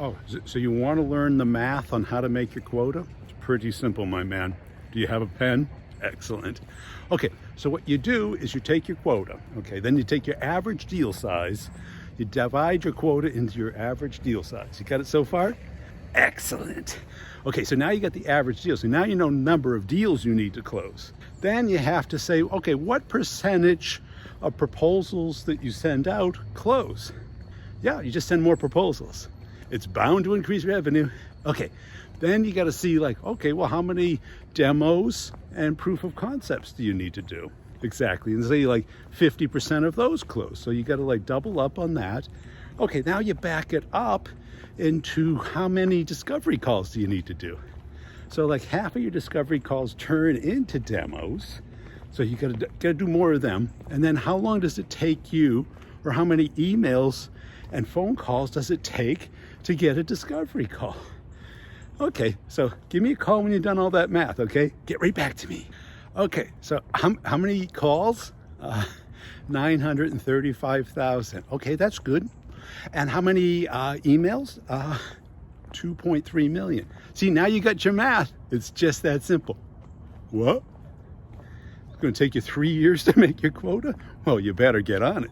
Oh, so you want to learn the math on how to make your quota? It's pretty simple, my man. Do you have a pen? Excellent. Okay, so what you do is you take your quota, okay, then you take your average deal size, you divide your quota into your average deal size. You got it so far? Excellent. Okay, so now you got the average deal. So now you know the number of deals you need to close. Then you have to say, okay, what percentage of proposals that you send out close? Yeah, you just send more proposals. It's bound to increase revenue. Okay, then you got to see like, okay, well, how many demos and proof of concepts do you need to do? Exactly, and say like 50% of those close. So you got to like double up on that. Okay, now you back it up into how many discovery calls do you need to do? So like half of your discovery calls turn into demos. So you gotta do more of them. And then how long does it take you, or how many emails and phone calls does it take to get a discovery call? Okay, so give me a call when you've done all that math, okay? Get right back to me. Okay, so how many calls? 935,000. Okay, that's good. And how many emails? 2.3 million. See, now you got your math. It's just that simple. What? It's going to take you 3 years to make your quota? Well, you better get on it.